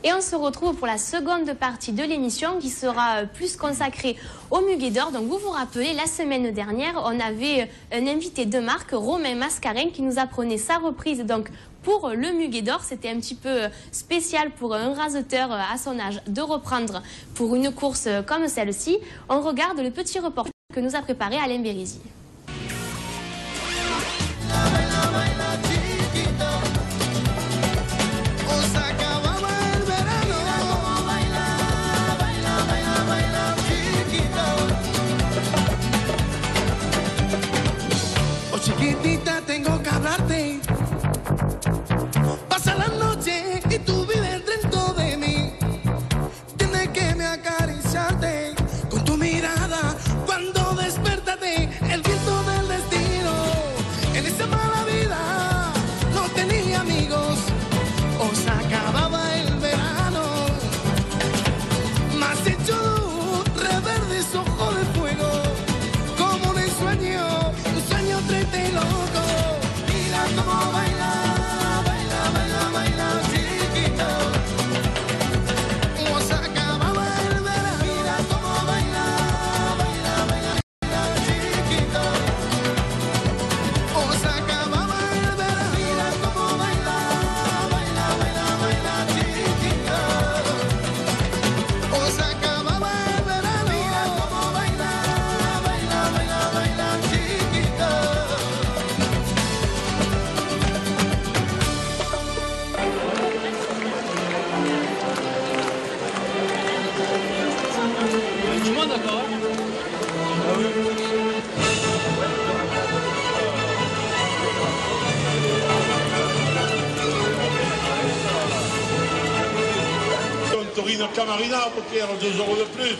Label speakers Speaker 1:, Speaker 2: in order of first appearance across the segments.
Speaker 1: Et on se retrouve pour la seconde partie de l'émission qui sera plus consacrée au Muguet d'Or. Donc vous vous rappelez, la semaine dernière, on avait un invité de marque, Romain Mascarin, qui nous apprenait sa reprise donc pour le Muguet d'Or. C'était un petit peu spécial pour un raseteur à son âge de reprendre pour une course comme celle-ci. On regarde le petit reportage que nous a préparé Alain Bérézy.
Speaker 2: Chiquitita, tengo que hablarte. Pasa la noche y tú vives dentro de mí. Tienes que me acariciarte con tu mirada. Cuando despertate el viento del destino. En esa mala vida no tenía amigos. O se acababa el verano. Me has hecho reverdes ojos de fuego. Como un sueño triste y loco. Mira cómo baila, baila, baila, baila, chiquito. Como se acababa el verano. Mira cómo baila, baila, baila, baila, chiquito. Como se acababa el verano. Mira cómo baila, baila, baila, baila, chiquito. Como se acababa el verano. Mira cómo baila, baila, baila, baila, chiquito.
Speaker 3: Tout le monde d'accord, hein?
Speaker 4: Torino Camarina, Poker, 2 € de plus.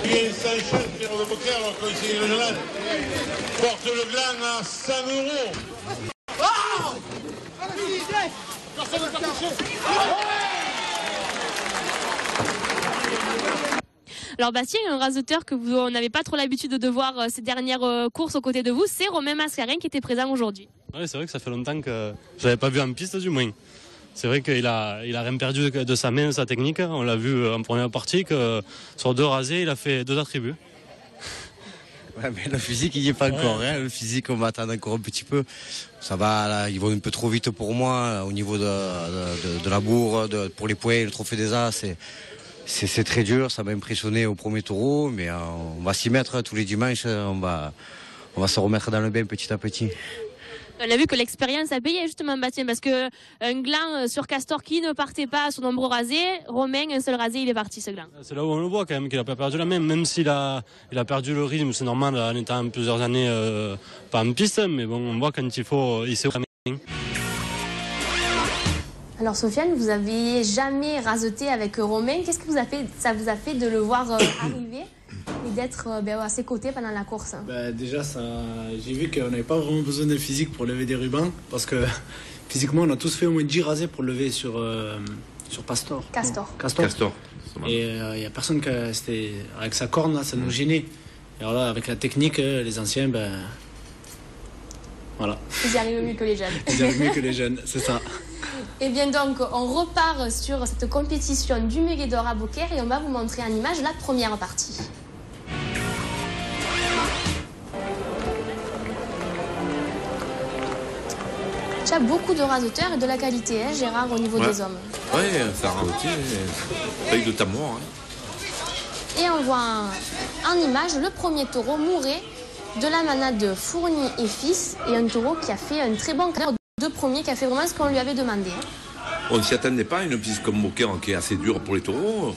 Speaker 4: Miguel Sanchez, Pierre de Poker, conseiller régional, porte le gland à 100 €. Personne ne peut toucher.
Speaker 1: Alors Bastien, un raseteur que vous n'avez pas trop l'habitude de voir ces dernières courses aux côtés de vous, c'est Romain Mascarin qui était présent aujourd'hui.
Speaker 5: Oui, c'est vrai que ça fait longtemps que je l'avais pas vu en piste du moins. C'est vrai qu'il a rien perdu de sa main, de sa technique. On l'a vu en première partie que sur 2 rasés, il a fait 2 attributs.
Speaker 6: Ouais, mais le physique, il n'y est pas encore. Hein. Le physique, on va attendre encore un petit peu. Ça va, là, ils vont un peu trop vite pour moi au niveau de la bourre, pour les points, le trophée des As. C'est très dur, ça m'a impressionné au premier taureau, mais on va s'y mettre tous les dimanches. On va se remettre dans le bain petit à petit.
Speaker 1: On a vu que l'expérience a payé justement Bastien, parce que un gland sur Castor qui ne partait pas à son nombreux rasé, Romain, un seul rasé, il est parti ce gland.
Speaker 5: C'est là où on le voit quand même, qu'il n'a pas perdu la main, même s'il a perdu le rythme, c'est normal en étant plusieurs années pas en piste, mais bon, on voit quand il faut, il sait où la main.
Speaker 1: Alors Sofiane, vous n'aviez jamais raseté avec Romain. Qu'est-ce que ça vous a fait de le voir arriver et d'être à ses côtés pendant la course?
Speaker 7: Déjà, j'ai vu qu'on n'avait pas vraiment besoin de physique pour lever des rubans, parce que physiquement, on a tous fait au moins 10 rasés pour lever sur Pastor.
Speaker 1: Castor.
Speaker 7: Castor. Et il n'y a personne qui c'était avec sa corne, là, ça nous gênait. Et alors là, avec la technique, les anciens, voilà.
Speaker 1: Ils y arrivent mieux que les jeunes.
Speaker 7: Ils y arrivent mieux que les jeunes, c'est ça.
Speaker 1: Et bien donc, on repart sur cette compétition du Muguet d'Or à Beaucaire et on va vous montrer en image la première partie. Tu as beaucoup de raseteurs et de la qualité, hein, Gérard, au niveau des hommes.
Speaker 8: Oui, ça a raté, avec de tamour. Hein.
Speaker 1: Et on voit en image le premier taureau Mouret de la manade Fournier et Fils, et un taureau qui a fait un très bon carrière de premier, qui a fait vraiment ce qu'on lui avait demandé.
Speaker 8: On ne s'y attendait pas, une piste comme Beaucaire qui est assez dure pour les taureaux.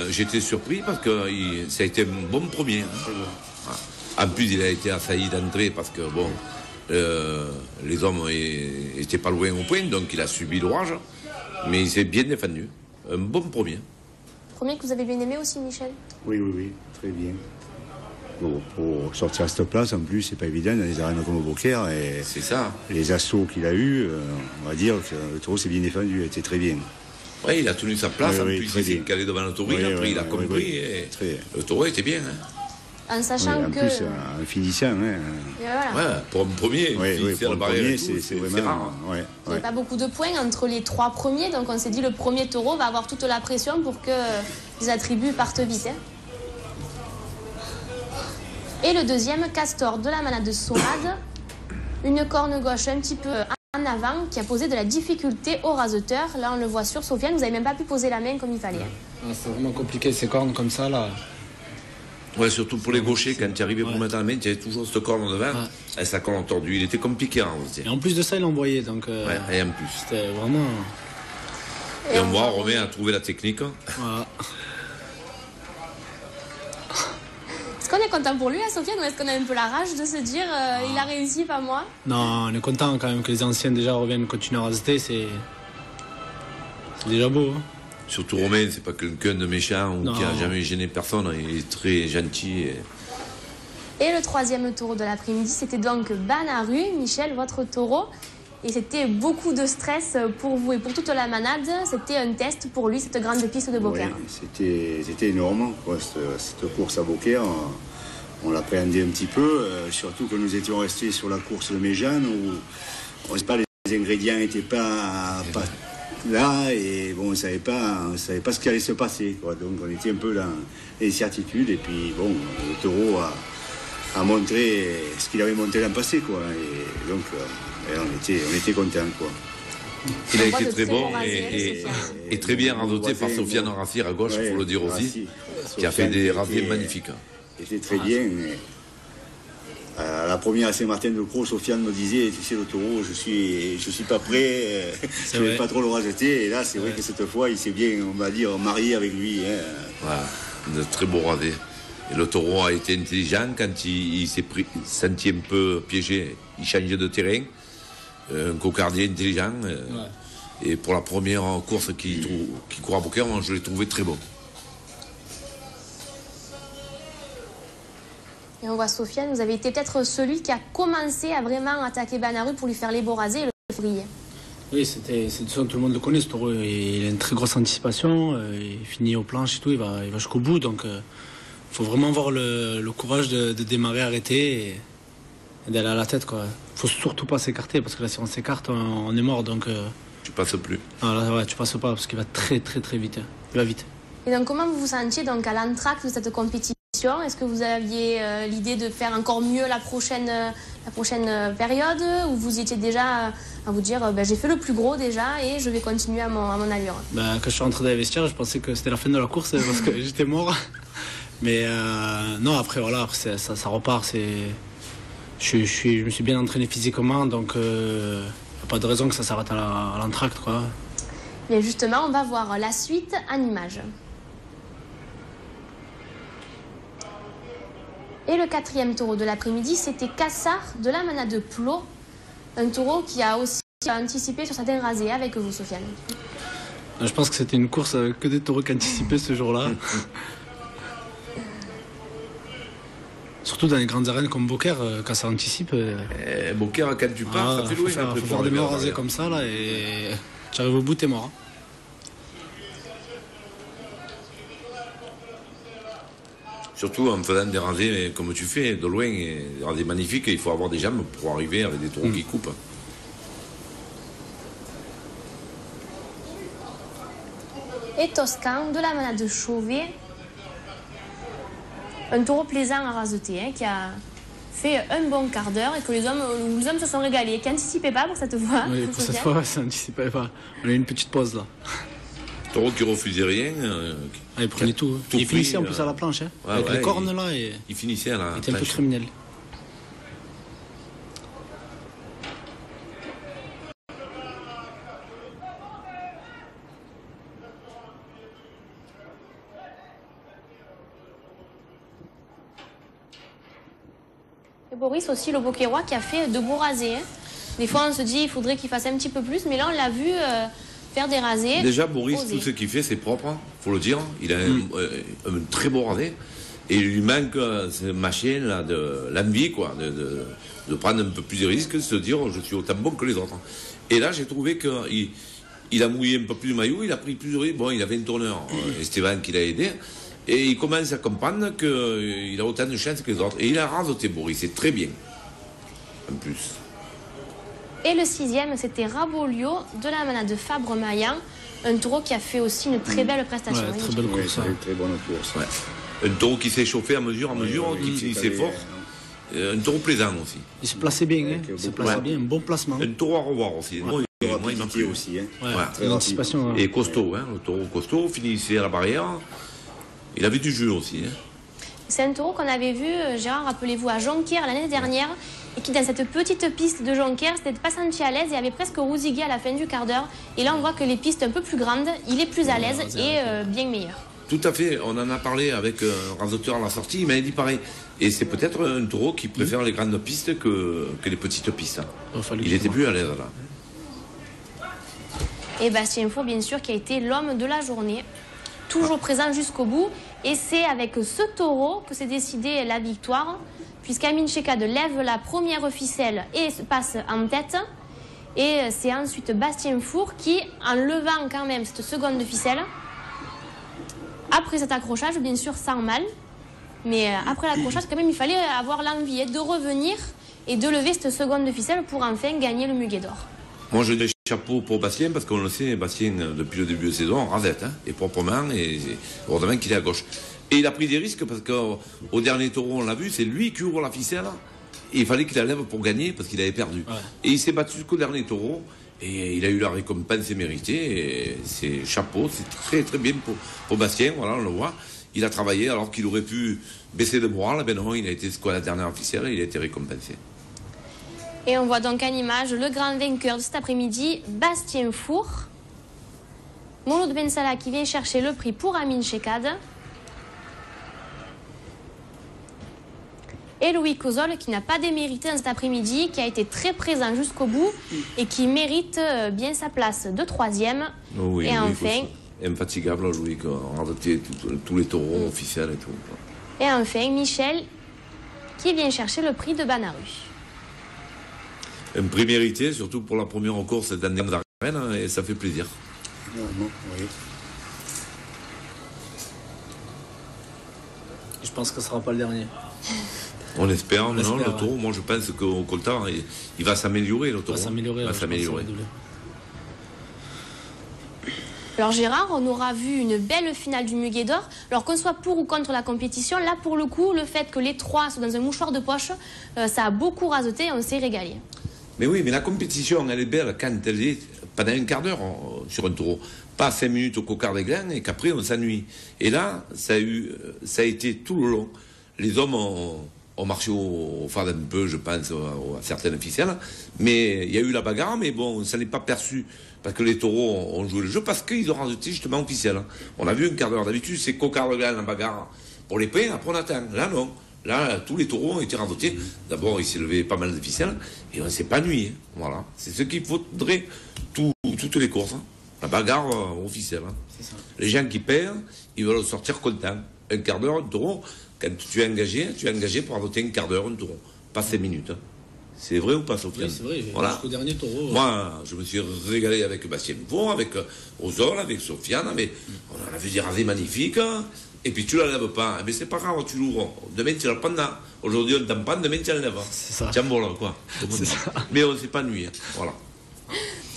Speaker 8: J'étais surpris parce que ça a été un bon premier. Hein. En plus, il a été assailli d'entrée parce que bon, les hommes étaient pas loin au point, donc il a subi l'orage, mais il s'est bien défendu. Un bon premier.
Speaker 1: Premier que vous avez bien aimé aussi, Michel?
Speaker 9: Oui, très bien. Bon, pour sortir à cette place, en plus, c'est pas évident dans les arènes comme au Beaucaire.
Speaker 8: C'est ça.
Speaker 9: Les assauts qu'il a eu, on va dire que le taureau s'est bien défendu, il était très bien.
Speaker 8: Oui, il a tenu sa place,
Speaker 9: Oui,
Speaker 8: en
Speaker 9: oui,
Speaker 8: plus
Speaker 9: très
Speaker 8: il s'est
Speaker 9: bien.
Speaker 8: calé devant le taurine,
Speaker 9: Oui,
Speaker 8: après
Speaker 9: oui,
Speaker 8: il a
Speaker 9: oui,
Speaker 8: compris,
Speaker 9: oui.
Speaker 8: et
Speaker 9: Très.
Speaker 8: le taureau était bien.
Speaker 1: En
Speaker 9: Oui,
Speaker 1: sachant
Speaker 9: en
Speaker 1: que...
Speaker 9: plus, en finissant. Hein.
Speaker 1: Et voilà.
Speaker 8: Ouais, pour un premier,
Speaker 9: Oui, oui,
Speaker 8: finir
Speaker 9: pour
Speaker 8: le
Speaker 9: le
Speaker 8: barrière
Speaker 9: premier,
Speaker 8: et tout,
Speaker 9: c'est
Speaker 8: c'est
Speaker 9: vraiment.
Speaker 8: rare.
Speaker 9: Ouais,
Speaker 1: Il n'y
Speaker 9: ouais.
Speaker 1: avait pas beaucoup de points entre les 3 premiers, donc on s'est dit le premier taureau va avoir toute la pression pour que les attributs partent vite. Hein. Et le deuxième, Castor de la manade de Sourade, une corne gauche un petit peu en avant qui a posé de la difficulté au raseteur. Là on le voit sur Sofiane, vous n'avez même pas pu poser la main comme il fallait. Hein.
Speaker 7: Ah, c'est vraiment compliqué ces cornes comme ça là.
Speaker 8: Ouais, surtout pour les gauchers, quand tu arrivais pour mettre la main, tu avais toujours cette corne devant, et sa corne tordue. Il était compliqué à envoyer.
Speaker 7: Et en plus de ça, il envoyait donc.
Speaker 8: Ouais, et en plus.
Speaker 7: C'était vraiment.
Speaker 8: Et on voit Romain a trouvé la technique.
Speaker 7: Voilà.
Speaker 1: Est-ce qu'on est content pour lui, là, Sofiane, ou est-ce qu'on a un peu la rage de se dire il a réussi, pas moi?
Speaker 7: Non, on est content quand même que les anciens déjà reviennent continuer à raseter, c'est déjà beau. Hein.
Speaker 8: Surtout Romain, c'est pas quelqu'un de méchant ou qui a jamais gêné personne. Il est très gentil.
Speaker 1: Et le troisième taureau de l'après-midi, c'était donc Banaru, Michel, votre taureau. Et c'était beaucoup de stress pour vous et pour toute la manade. C'était un test pour lui, cette grande piste de Beaucaire.
Speaker 9: Oui, c'était énorme, quoi, cette course à Beaucaire. On l'appréhendait un petit peu, surtout que nous étions restés sur la course de Méjeanne où on ne sait pas, les ingrédients n'étaient pas là et bon, on ne savait pas ce qui allait se passer, quoi. Donc on était un peu dans l'incertitude et puis bon, le taureau a montré ce qu'il avait montré l'an passé, quoi. Et donc on était contents, quoi.
Speaker 8: Il a été très bon et très bien radoté par Sofiane Rassir à gauche, il faut le dire aussi, qui a fait des rasés magnifiques.
Speaker 9: C'était très bien. À la première à Saint-Martin-de-Croix, Sofiane me disait, tu sais, le taureau, je suis pas prêt, je ne vais pas trop le raseter. Et là, c'est vrai que cette fois, il s'est bien, on va dire, marié avec lui. Hein.
Speaker 8: Voilà, de très beaux rasés. Et le taureau a été intelligent quand il s'est senti un peu piégé. Il changeait de terrain. Un cocardier intelligent. Et pour la première course qui court à Beaucaire, je l'ai trouvé très bon.
Speaker 1: Et on voit Sofiane, vous avez été peut-être celui qui a commencé à vraiment attaquer Banaru pour lui faire les beaux rasés et le vriller.
Speaker 7: Oui, tout le monde le connaît, ce taureau. Il a une très grosse anticipation. Il finit aux planches et tout, il va jusqu'au bout. Donc, il faut vraiment avoir le courage de démarrer, arrêter et d'aller à la tête, quoi. Faut surtout pas s'écarter parce que là, si on s'écarte, on est mort. Donc,
Speaker 8: tu passes plus.
Speaker 7: Ah, là, ouais, tu passes pas parce qu'il va très très très vite. Il va vite.
Speaker 1: Et donc, comment vous vous sentiez donc à l'entracte de cette compétition? Est-ce que vous aviez l'idée de faire encore mieux la prochaine période, ou vous étiez déjà à vous dire j'ai fait le plus gros déjà et je vais continuer à mon allure?
Speaker 7: Quand je suis rentré dans les vestiaires, je pensais que c'était la fin de la course parce que j'étais mort. Mais non, après voilà, ça repart. Je me suis bien entraîné physiquement, donc il n'y a pas de raison que ça s'arrête à l'entracte, quoi.
Speaker 1: Mais justement, on va voir la suite en images. Et le quatrième taureau de l'après-midi, c'était Cassard de la manade de Plot. Un taureau qui a aussi anticipé sur certains rasés avec vous, Sofiane.
Speaker 7: Je pense que c'était une course avec que des taureaux qui anticipaient ce jour-là. Surtout dans les grandes arènes comme Beaucaire, quand ça anticipe.
Speaker 8: Beaucaire, quand tu pars, ça fait loin.
Speaker 7: Il faut faire des morts rasés comme ça, là, et tu arrives au bout, t'es mort.
Speaker 8: Surtout en faisant des rasés comme tu fais, de loin, des rasés magnifiques, il faut avoir des jambes pour arriver avec des taureaux qui coupent.
Speaker 1: Et Toscan de la manade de Chauvet. Un taureau plaisant à raseter, qui a fait un bon quart d'heure et que les hommes se sont régalés, qui n'anticipaient pas pour cette fois.
Speaker 7: Oui, pour cette fois, ça n'anticipait pas. On a eu une petite pause là.
Speaker 8: Taureau qui refusait rien.
Speaker 7: Il prenait tout. Il finissait en plus à la planche, avec les cornes là.
Speaker 8: Il finissait à la planche.
Speaker 7: Il était un peu criminel.
Speaker 1: Et Boris aussi, le Beaucairois, qui a fait de beaux rasés. Des fois, on se dit il faudrait qu'il fasse un petit peu plus, mais là, on l'a vu faire des rasés.
Speaker 8: Déjà, Boris, tout ce qu'il fait, c'est propre, faut le dire. Il a un très beau rasé. Et il lui manque cette machine là, de l'envie, quoi, de prendre un peu plus de risques, de se dire je suis autant bon que les autres. Et là, j'ai trouvé qu'il il a mouillé un peu plus de maillot, il a pris plus de risques. Bon, il avait un tourneur, Esteban, qui l'a aidé. Et il commence à comprendre qu'il a autant de chance que les autres. Et il a rasoté Boris, c'est très bien. En plus.
Speaker 1: Et le 6e, c'était Rabolio de la manade de Fabre-Maillan. Un taureau qui a fait aussi une très belle prestation.
Speaker 7: Ouais, très belle course.
Speaker 9: Très bonne course.
Speaker 8: Ouais. Un taureau qui s'est chauffé à mesure, qui s'est fort. Un taureau plaisant aussi.
Speaker 7: Il se plaçait bien, hein. Il se plaçait bien, un bon placement.
Speaker 8: Un taureau à revoir aussi. Moi, il m'a plu
Speaker 9: aussi. Hein.
Speaker 7: Ouais, l'anticipation.
Speaker 8: Et costaud, hein. Le taureau costaud, finissait à la barrière. Il avait du jeu aussi. Hein.
Speaker 1: C'est un taureau qu'on avait vu, Gérard, rappelez-vous, à Jonquière l'année dernière, et qui, dans cette petite piste de Jonquière, s'était pas senti à l'aise et avait presque rousigué à la fin du quart d'heure. Et là, on voit que les pistes un peu plus grandes, il est plus à l'aise et bien meilleur.
Speaker 8: Tout à fait. On en a parlé avec un rasoteur à la sortie. Il m'avait dit pareil. Et c'est peut-être un taureau qui préfère les grandes pistes que les petites pistes. Il était plus à l'aise là.
Speaker 1: Et Bastien Four, bien sûr, qui a été l'homme de la journée. Toujours présent jusqu'au bout. Et c'est avec ce taureau que s'est décidée la victoire, puisqu'Amin Chekad lève la première ficelle et passe en tête. Et c'est ensuite Bastien Four qui, en levant quand même cette seconde ficelle, après cet accrochage, bien sûr, sans mal, mais après l'accrochage, quand même, il fallait avoir l'envie de revenir et de lever cette seconde ficelle pour enfin gagner le Muguet d'Or.
Speaker 8: Moi, je donne chapeau pour Bastien, parce qu'on le sait, Bastien, depuis le début de saison, rasette, hein, et proprement, et heureusement qu'il est à gauche. Et il a pris des risques, parce qu'au dernier taureau, on l'a vu, c'est lui qui ouvre la ficelle, et il fallait qu'il la lève pour gagner, parce qu'il avait perdu. Ouais. Et il s'est battu jusqu'au dernier taureau, et il a eu la récompense méritée, et c'est chapeau, c'est très très bien pour Bastien, voilà, on le voit. Il a travaillé alors qu'il aurait pu baisser de morale, ben non, il a été jusqu'à la dernière ficelle, et il a été récompensé.
Speaker 1: Et on voit donc en image le grand vainqueur de cet après-midi, Bastien Four. Mouloud Ben Salah qui vient chercher le prix pour Amin Chekad. Et Louis Cozol qui n'a pas démérité dans cet après-midi, qui a été très présent jusqu'au bout et qui mérite bien sa place de 3e.
Speaker 8: Oh oui,
Speaker 1: et enfin...
Speaker 8: Infatigable, Louis, on a adopté tous les taureaux officiels et tout.
Speaker 1: Et enfin, Michel qui vient chercher le prix de Banaru.
Speaker 8: Un prix mérité, surtout pour la première course d'année d'arène, et ça fait plaisir.
Speaker 9: Oui.
Speaker 7: Je pense que ce ne sera pas le dernier.
Speaker 8: On espère, non, le taureau, moi je pense qu'au Colta, il va s'améliorer, le taureau.
Speaker 7: Il va s'améliorer.
Speaker 1: Alors Gérard, on aura vu une belle finale du Muguet d'Or. Alors qu'on soit pour ou contre la compétition, là pour le coup, le fait que les trois soient dans un mouchoir de poche, ça a beaucoup rasoté et on s'est régalé.
Speaker 8: Mais oui, mais la compétition, elle est belle quand elle est pendant un quart d'heure sur un taureau. Pas 5 minutes au coquard des glands et qu'après on s'ennuie. Et là, ça a été tout le long. Les hommes ont marché au phare un peu, je pense, à certaines ficelles. Mais il y a eu la bagarre, mais bon, ça n'est pas perçu. Parce que les taureaux ont joué le jeu, parce qu'ils ont rajouté justement officiel. On a vu un quart d'heure. D'habitude, c'est coquard de glands en bagarre pour les pains, après on attend. Là, non. Là, tous les taureaux ont été radotés. D'abord, il s'est levé pas mal de ficelles et on ne s'est pas ennuyé. Voilà. C'est ce qu'il faudrait toutes les courses. Hein. La bagarre officielle. Hein. Les gens qui perdent, ils veulent sortir contents. Un quart d'heure, un taureau. Quand tu es engagé pour radoter un quart d'heure, un taureau. Pas 5 minutes. Hein. C'est vrai ou pas, Sofiane?
Speaker 7: Oui, c'est vrai.
Speaker 8: Voilà.
Speaker 7: Jusqu'au dernier taureau.
Speaker 8: Moi, je me suis régalé avec Bastien Four, avec Ozol, avec Sofiane. Mais on en a vu des rasés magnifiques. Hein. Et puis tu la lèves pas, mais c'est pas grave, tu l'ouvres. Demain tu la prends là. Aujourd'hui on t'en prend, demain tu la lèves.
Speaker 7: C'est ça.
Speaker 8: Tiens bon là quoi.
Speaker 7: C'est ça.
Speaker 8: Mais on s'est pas ennuyé. Voilà.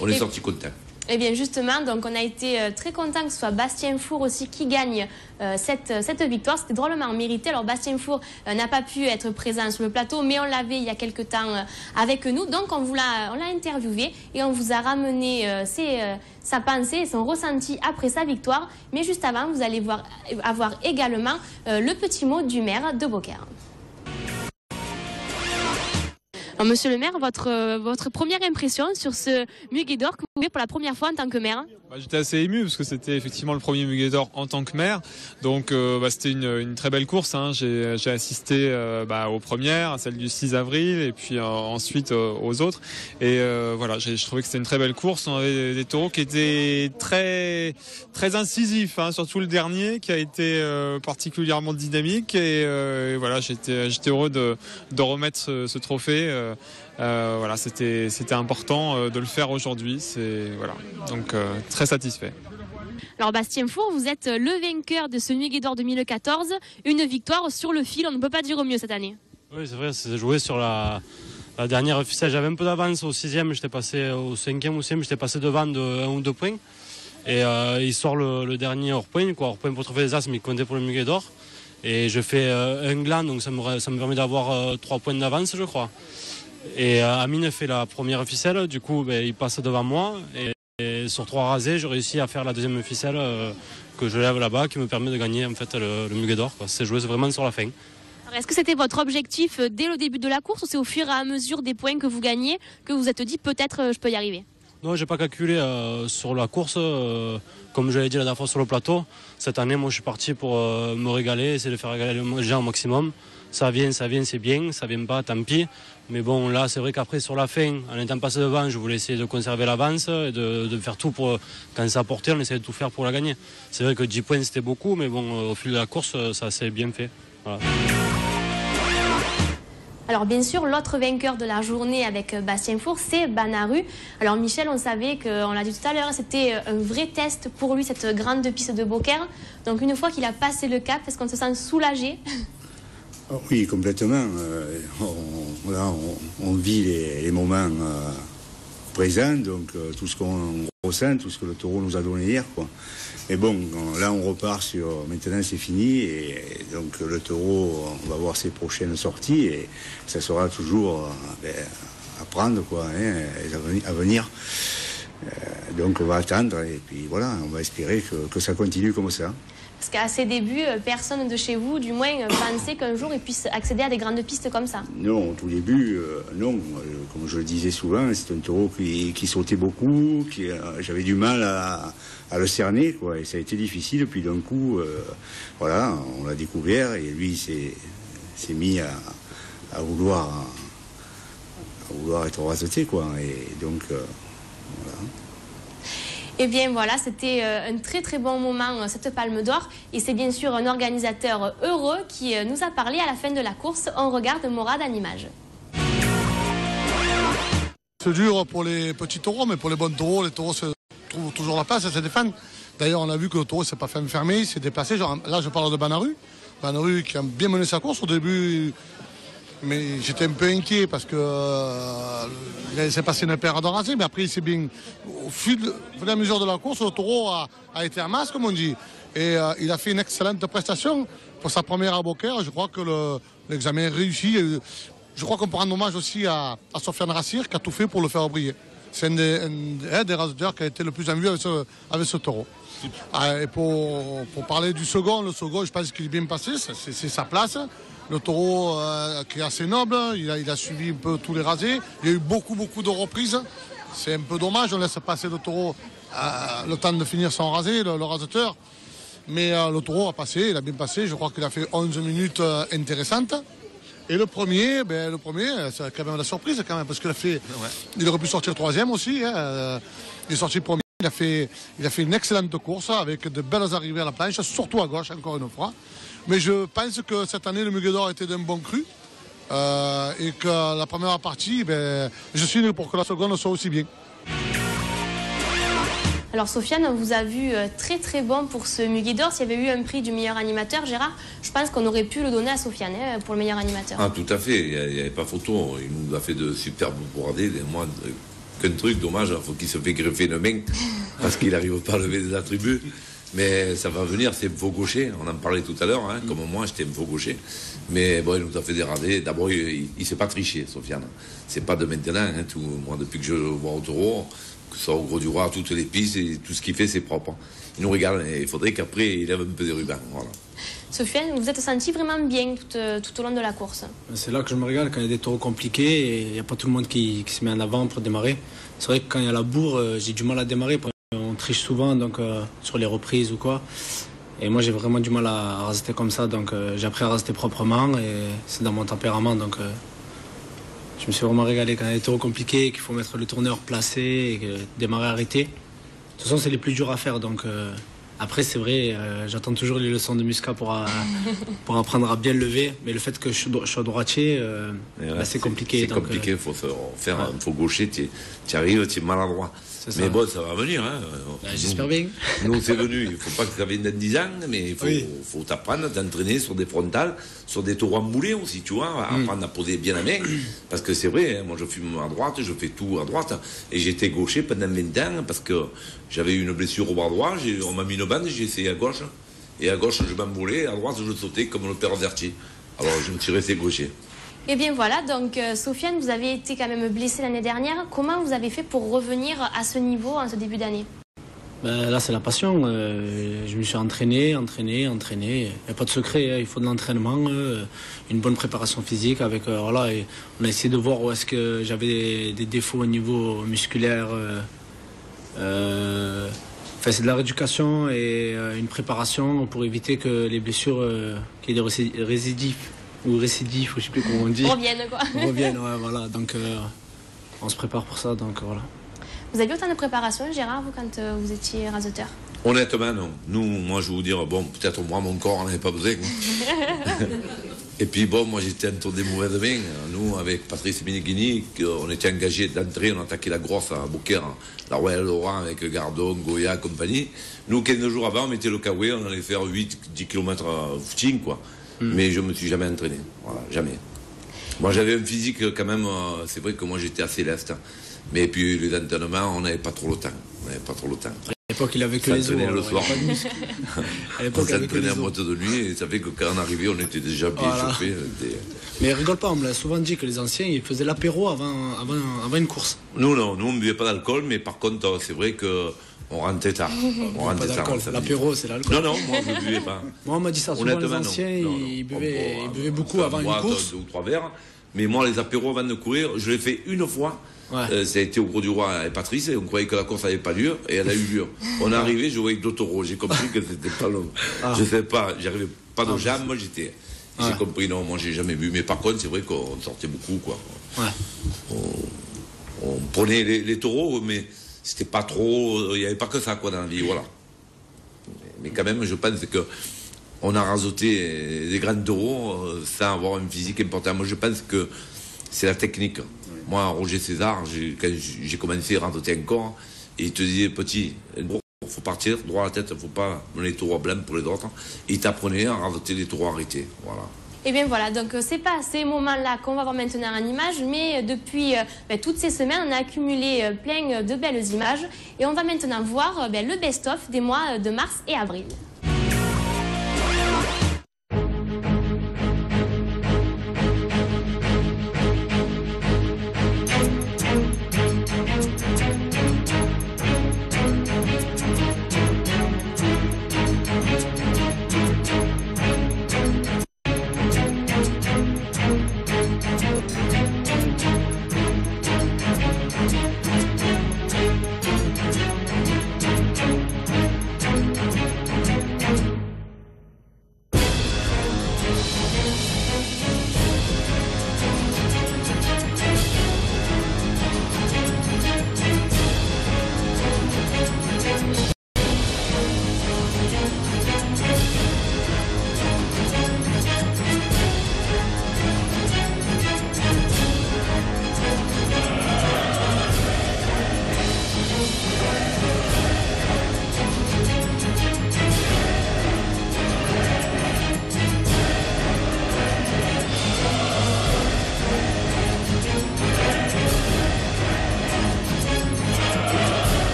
Speaker 8: On est sorti content.
Speaker 1: Eh bien justement, donc on a été très content que ce soit Bastien Four aussi qui gagne cette victoire. C'était drôlement mérité. Alors Bastien Four n'a pas pu être présent sur le plateau, mais on l'avait il y a quelques temps avec nous. Donc on l'a interviewé et on vous a ramené sa pensée et son ressenti après sa victoire. Mais juste avant, vous allez avoir également le petit mot du maire de Beaucaire. Alors, monsieur le maire, votre première impression sur ce Muguet d'Or que vous avez pour la première fois en tant que maire?
Speaker 10: J'étais assez ému parce que c'était effectivement le premier Muguet d'Or en tant que maire. Donc c'était une très belle course. Hein. J'ai assisté aux premières, à celle du 6 avril et puis ensuite aux autres. Et voilà, je trouvais que c'était une très belle course. On avait des taureaux qui étaient très, très incisifs, hein, surtout le dernier qui a été particulièrement dynamique. Et voilà, j'étais heureux de remettre ce trophée Voilà, c'était important de le faire aujourd'hui. Voilà, donc très satisfait.
Speaker 1: Alors Bastien Four, vous êtes le vainqueur de ce Muguet d'Or 2014. Une victoire sur le fil, on ne peut pas dire mieux cette année. Oui,
Speaker 5: c'est vrai, c'est joué sur la dernière ficelle. J'avais un peu d'avance au 6e, j'étais passé au 5e ou 6e, j'étais passé devant de 1 ou 2 points. Et il sort le dernier hors-point pour trouver les as, mais il comptait pour le Muguet d'Or. Et je fais un gland, donc ça me permet d'avoir 3 points d'avance, je crois. Et Amine fait la première ficelle, du coup il passe devant moi. Et sur 3 rasés, j'ai réussi à faire la deuxième ficelle que je lève là-bas, qui me permet de gagner en fait, le Muguet d'Or. C'est joué vraiment sur la fin.
Speaker 1: Alors, est-ce que c'était votre objectif dès le début de la course ou c'est au fur et à mesure des points que vous gagnez que vous vous êtes dit peut-être je peux y arriver?
Speaker 5: Non, j'ai pas calculé sur la course. Comme je l'ai dit la dernière fois sur le plateau, cette année, moi je suis parti pour me régaler, essayer de faire régaler les gens au maximum. Ça vient, c'est bien. Ça vient pas, tant pis. Mais bon, là, c'est vrai qu'après, sur la fin, en étant passé devant, je voulais essayer de conserver l'avance et de faire tout pour, quand ça portait, on essayait de tout faire pour la gagner. C'est vrai que 10 points, c'était beaucoup, mais bon, au fil de la course, ça s'est bien fait. Voilà.
Speaker 1: Alors bien sûr, l'autre vainqueur de la journée avec Bastien Four, c'est Banaru. Alors Michel, on savait, on l'a dit tout à l'heure, c'était un vrai test pour lui, cette grande piste de Beaucaire. Donc une fois qu'il a passé le cap, est-ce qu'on se sent soulagé?
Speaker 9: Oui, complètement. On vit les moments présents, donc tout ce qu'on ressent, tout ce que le taureau nous a donné hier, quoi. Mais bon, là on repart sur... Maintenant c'est fini, et donc le taureau, on va voir ses prochaines sorties, et ça sera toujours à prendre, quoi, à venir. Donc on va attendre, et puis voilà, on va espérer que ça continue comme ça.
Speaker 1: Parce qu'à ses débuts, personne de chez vous, du moins, pensait qu'un jour, il puisse accéder à des grandes pistes comme ça.
Speaker 9: Non, au tout début, non. Comme je le disais souvent, c'est un taureau qui sautait beaucoup, j'avais du mal à le cerner, quoi. Et ça a été difficile, puis d'un coup, voilà, on l'a découvert, et lui, il s'est mis à vouloir être raseté, quoi. Et donc, voilà.
Speaker 1: Eh bien voilà, c'était un très très bon moment, cette Palme d'Or. Et c'est bien sûr un organisateur heureux qui nous a parlé à la fin de la course. On regarde Morad en image.
Speaker 11: C'est dur pour les petits taureaux, mais pour les bons taureaux, les taureaux se trouvent toujours la place et se défendent. D'ailleurs, on a vu que le taureau ne s'est pas fait enfermer, il s'est déplacé. Genre, là, je parle de Banaru. Banaru qui a bien mené sa course au début. Mais j'étais un peu inquiet parce que il s'est passé une paire de rasés, mais après il s'est bien. Au fur et à mesure de la course, le taureau a été en masse, comme on dit. Et il a fait une excellente prestation pour sa première à Beaucaire. Je crois que l'examen est réussi. Je crois qu'on peut rendre hommage aussi à Sofiane Rassir qui a tout fait pour le faire briller. C'est un des raseurs qui a été le plus en vue avec ce taureau. Et pour parler du second, le second, je pense qu'il est bien passé, c'est sa place. Le taureau qui est assez noble, il a suivi un peu tous les rasés. Il y a eu beaucoup de reprises. C'est un peu dommage, on laisse passer le taureau le temps de finir son rasé, le raseteur. Mais le taureau a passé, il a bien passé. Je crois qu'il a fait 11 minutes intéressantes. Et le premier, c'est quand même la surprise quand même, parce qu'il il aurait pu sortir troisième aussi. Il est sorti premier. Il a fait une excellente course avec de belles arrivées à la planche, surtout à gauche, encore une fois. Mais je pense que cette année, le Muguet d'Or était d'un bon cru. Et que la première partie, je suis pour que la seconde soit aussi bien.
Speaker 1: Alors Sofiane, on vous a vu très très bon pour ce Muguet d'Or. S'il y avait eu un prix du meilleur animateur, Gérard, je pense qu'on aurait pu le donner à Sofiane pour le meilleur animateur.
Speaker 8: Ah, tout à fait, il n'y avait pas photo. Il nous a fait de superbes bourradés. Moi, qu'un truc, dommage, il faut qu'il se fait greffer une main parce qu'il n'arrive pas à lever des attributs. Mais ça va venir, c'est un faux gaucher. On en parlait tout à l'heure, comme moi, j'étais un faux gaucher. Mais bon, il nous a fait des radés. D'abord, il ne s'est pas triché, Sofiane. C'est pas de maintenant. Moi, depuis que je le vois au taureau, que ce soit au Gros du Roi, toutes les pistes, et tout ce qu'il fait, c'est propre. Il nous regarde. Et il faudrait qu'après, il lève un peu des rubans. Voilà.
Speaker 1: Sofiane, vous êtes senti vraiment bien tout au long de la course?
Speaker 7: C'est là que je me régale, quand il y a des taureaux compliqués et il n'y a pas tout le monde qui se met en avant pour démarrer. C'est vrai que quand il y a la bourre, j'ai du mal à démarrer. On triche souvent donc, sur les reprises ou quoi. Et moi j'ai vraiment du mal à raseter comme ça, donc j'ai appris à raseter proprement et c'est dans mon tempérament. Donc je me suis vraiment régalé quand il y a des taureaux compliqués, qu'il faut mettre le tourneur placé et démarrer arrêté. De toute façon c'est les plus durs à faire, donc Après, c'est vrai, j'attends toujours les leçons de Muscat pour apprendre à bien lever. Mais le fait que je sois droitier, c'est compliqué.
Speaker 8: C'est compliqué, il faut gaucher, tu arrives, tu es maladroit. Mais bon, ça va venir. Hein.
Speaker 7: J'espère bien.
Speaker 8: Nous, c'est venu. Il ne faut pas que ça vienne dans 10 ans, mais il faut t'apprendre, t'entraîner sur des frontales, sur des taureaux emboulés aussi, tu vois. Apprendre à poser bien la main. Parce que c'est vrai, hein, moi je fume à droite, je fais tout à droite. Et j'étais gaucher pendant 20 ans parce que j'avais eu une blessure au bras droit. On m'a mis une bande, j'ai essayé à gauche. Et à gauche, je m'emboulais. À droite, je sautais comme le père Vertier. Alors, je me suis resté gaucher.
Speaker 1: Et bien voilà, donc Sofiane, vous avez été quand même blessée l'année dernière. Comment vous avez fait pour revenir à ce niveau en ce début d'année?
Speaker 7: Là, c'est la passion. Je me suis entraîné. Il n'y a pas de secret, hein. Il faut de l'entraînement, une bonne préparation physique. Voilà, et on a essayé de voir où est-ce que j'avais des défauts au niveau musculaire. C'est de la rééducation et une préparation pour éviter que les blessures, qu'il y ait des récidifs. Ou récidif, je ne sais plus comment on dit.
Speaker 1: Reviennent, quoi.
Speaker 7: Reviennent, ouais, voilà. Donc, on se prépare pour ça, donc voilà.
Speaker 1: Vous aviez autant de préparation, Gérard, vous, quand vous étiez raseteur?
Speaker 8: Honnêtement, non. Moi, je vais vous dire, bon, peut-être moi, mon corps n'en avait pas besoin. Et puis, bon, moi, j'étais entre des mauvaises mains. Nous, avec Patrice Mineghini, on était engagés d'entrée, on attaquait la grosse à Beaucaire, la Royal Laurent avec Gardon, Goya, compagnie. Nous, 15 jours avant, on mettait le Kawaii, on allait faire 8-10 km footing, quoi. Mais je ne me suis jamais entraîné. Voilà, jamais. Moi, j'avais un physique quand même, c'est vrai que moi, j'étais assez leste. Mais puis, les entraînements, on n'avait pas trop le temps.
Speaker 7: À l'époque, il avait que les os.
Speaker 8: Le soir.
Speaker 7: On
Speaker 8: s'entraînait à moitié de nuit et ça fait que quand on arrivait, on était déjà bien chauffés.
Speaker 7: Mais rigole pas, on me l'a souvent dit que les anciens, ils faisaient l'apéro avant une course.
Speaker 8: Nous, non. Nous, on ne buvait pas d'alcool, mais par contre, c'est vrai que on rentrait tard.
Speaker 7: L'apéro, c'est l'alcool.
Speaker 8: Non, moi je ne buvais pas.
Speaker 7: Moi, on m'a dit ça. Souvent, les anciens, ils buvaient beaucoup avant une course.
Speaker 8: 2 ou 3 verres. Mais moi, les apéros avant de courir, je l'ai fait une fois. Ouais. Ça a été au Gros du Roi et Patrice. Et on croyait que la course n'avait pas lieu. Et elle a eu lieu. On est arrivé, je voyais 2 taureaux. J'ai compris que c'était pas long. Je ne sais pas, j'arrivais pas de jambes. Moi, j'ai compris, non, moi, j'ai jamais bu. Mais par contre, c'est vrai qu'on sortait beaucoup, quoi. Ouais. On prenait les taureaux, mais c'était pas trop, il n'y avait pas que ça, quoi, dans la vie, voilà. Mais quand même, je pense que on a rasoté des grands taureaux sans avoir un physique important. Moi, je pense que c'est la technique. Moi, Roger César, quand j'ai commencé à rasoter un corps, et il te disait, petit, il faut partir, droit à la tête, il ne faut pas mener les taureaux blancs pour les autres. Et il t'apprenait à rasoter les taureaux arrêtés, voilà.
Speaker 1: Et bien voilà, donc c'est pas ces moments-là qu'on va voir maintenant en images, mais depuis toutes ces semaines, on a accumulé plein de belles images. Et on va maintenant voir le best-of des mois de mars et avril.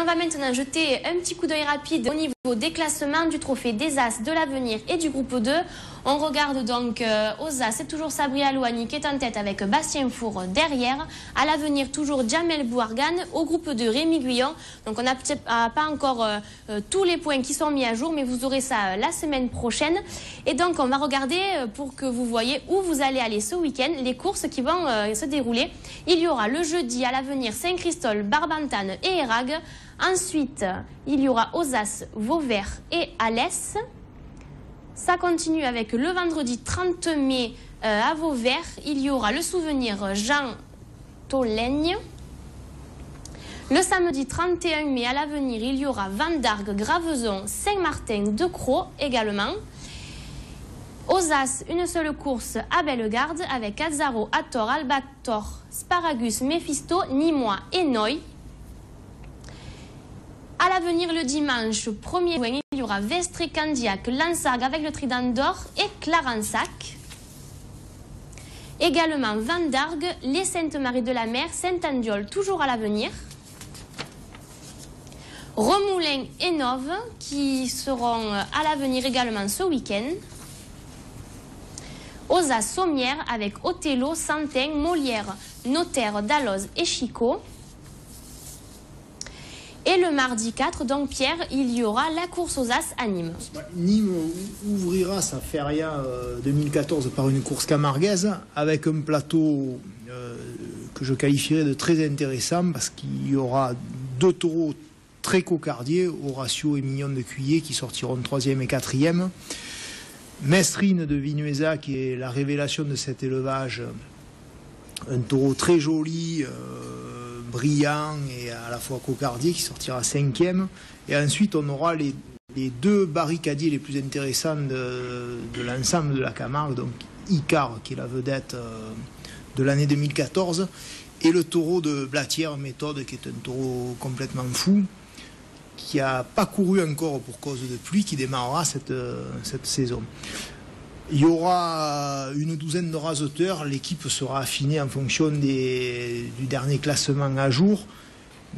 Speaker 1: on va maintenant jeter un petit coup d'œil rapide au niveau des classements du trophée des As de l'Avenir et du groupe 2. On regarde donc aux As, c'est toujours Sabri Alouani qui est en tête avec Bastien Four derrière. À l'Avenir, toujours Jamel Bouargan. Au groupe 2, Rémi Guyon. Donc on n'a pas encore tous les points qui sont mis à jour, mais vous aurez ça la semaine prochaine. Et donc on va regarder pour que vous voyez où vous allez aller ce week-end, les courses qui vont se dérouler. Il y aura le jeudi à l'Avenir Saint-Christol, Barbantane et Érag. Ensuite, il y aura Ozas, Vauvert et Alès. Ça continue avec le vendredi 30 mai à Vauvert. Il y aura le souvenir Jean Tolègne. Le samedi 31 mai à l'Avenir, il y aura Vendargue, Graveson, Saint-Martin, De Crau également. Ozas, une seule course à Bellegarde avec Azzaro, Ator, Albator, Sparagus, Mephisto, Nîmois et Noy. À l'Avenir, le dimanche 1er juin, il y aura Vestré, Candiac, Lansargues avec le Trident d'Or et Clarensac. Également Vendargue, les Saintes-Maries de la Mer, Saint-Andiol, toujours à l'Avenir. Remoulins et Nove qui seront à l'Avenir également ce week-end. Ozas Sommières avec Othello, Santin, Molière, Notaire, Dalloz et Chicot. Et le mardi 4, donc Pierre, il y aura la course aux As à Nîmes.
Speaker 12: Nîmes ouvrira sa feria 2014 par une course camarguaise avec un plateau que je qualifierais de très intéressant parce qu'il y aura 2 taureaux très cocardiers, Horatio et Mignon de Cuillé, qui sortiront 3e et 4e. Mestrine de Vinuesa, qui est la révélation de cet élevage, un taureau très joli, brillant et à la fois cocardier, qui sortira 5e. Et ensuite, on aura les 2 barricadiers les plus intéressants de l'ensemble de la Camargue, donc Icar, qui est la vedette de l'année 2014, et le taureau de Blatière, Méthode, qui est un taureau complètement fou, qui n'a pas couru encore pour cause de pluie, qui démarrera cette saison. Il y aura une douzaine de raseteurs. L'équipe sera affinée en fonction du dernier classement à jour,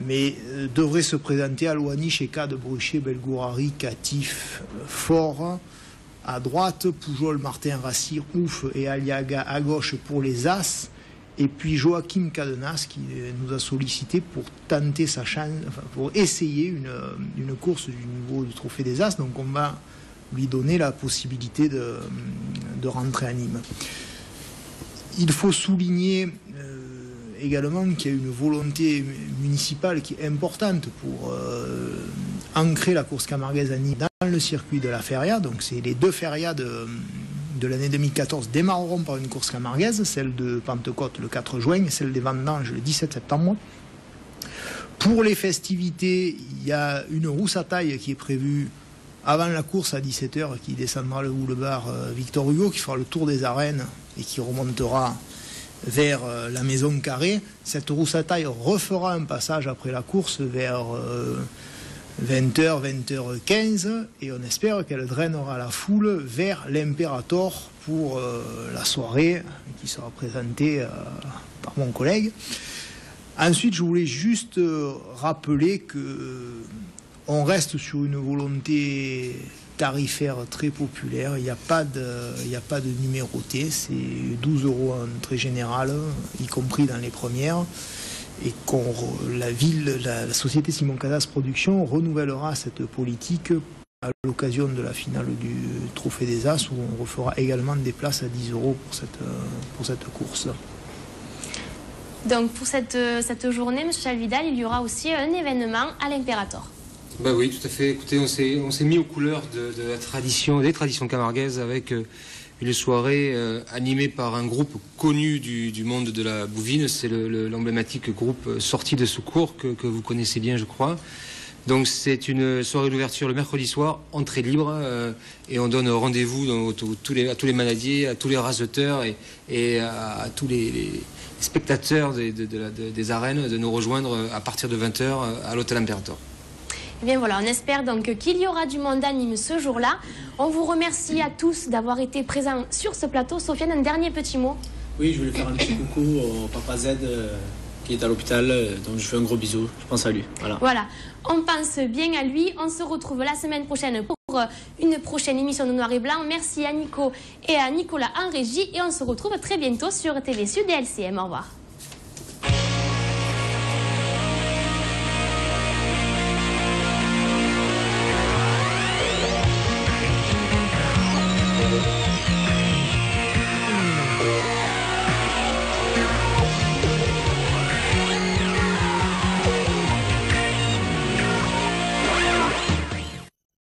Speaker 12: mais devrait se présenter à Louani, Cheka, de Bruchet, Belgourari, Catif, Fort. À droite, Poujol, Martin, Rassir, Ouf et Aliaga à gauche pour les As. Et puis Joachim Cadenas qui nous a sollicité pour tenter sa chance, pour essayer une course du niveau du Trophée des As. Donc on va lui donner la possibilité de rentrer à Nîmes. Il faut souligner également qu'il y a une volonté municipale qui est importante pour ancrer la course camarguaise à Nîmes dans le circuit de la feria. Donc c'est les 2 ferias de l'année 2014 démarreront par une course camarguaise, celle de Pentecôte le 4 juin et celle des Vendanges le 17 septembre. Pour les festivités, il y a une rousse à taille qui est prévue avant la course à 17h, qui descendra le boulevard Victor Hugo, qui fera le tour des arènes et qui remontera vers la Maison Carrée. Cette rousse à taille refera un passage après la course vers 20h, 20h15, et on espère qu'elle drainera la foule vers l'Imperator pour la soirée qui sera présentée par mon collègue. Ensuite, je voulais juste rappeler que on reste sur une volonté tarifaire très populaire. Il n'y a pas de numéroté. C'est 12 € en entrée générale, y compris dans les premières. Et la société Simon Casas Productions renouvellera cette politique à l'occasion de la finale du Trophée des As, où on refera également des places à 10 € pour cette course.
Speaker 1: Donc pour cette journée, M. Chalvidal, il y aura aussi un événement à l'Imperator.
Speaker 13: Bah oui, tout à fait. Écoutez, on s'est mis aux couleurs de la tradition, des traditions camarguaises, avec une soirée animée par un groupe connu du monde de la bouvine. C'est l'emblématique groupe Sortie de Secours que vous connaissez bien, je crois. Donc c'est une soirée d'ouverture le mercredi soir, entrée libre, et on donne rendez-vous à tous les manadiers, à tous les raseteurs et à tous les spectateurs des arènes de nous rejoindre à partir de 20h à l'hôtel Imperator.
Speaker 1: Eh bien voilà, on espère donc qu'il y aura du monde à Nîmes ce jour-là. On vous remercie à tous d'avoir été présents sur ce plateau. Sofiane, un dernier petit mot.
Speaker 7: Oui, je voulais faire un petit coucou au Papa Z qui est à l'hôpital, donc je fais un gros bisou, je pense à lui.
Speaker 1: Voilà, on pense bien à lui. On se retrouve la semaine prochaine pour une prochaine émission de Noir et Blanc. Merci à Nico et à Nicolas en régie et on se retrouve très bientôt sur TV Sud et LCM. Au revoir.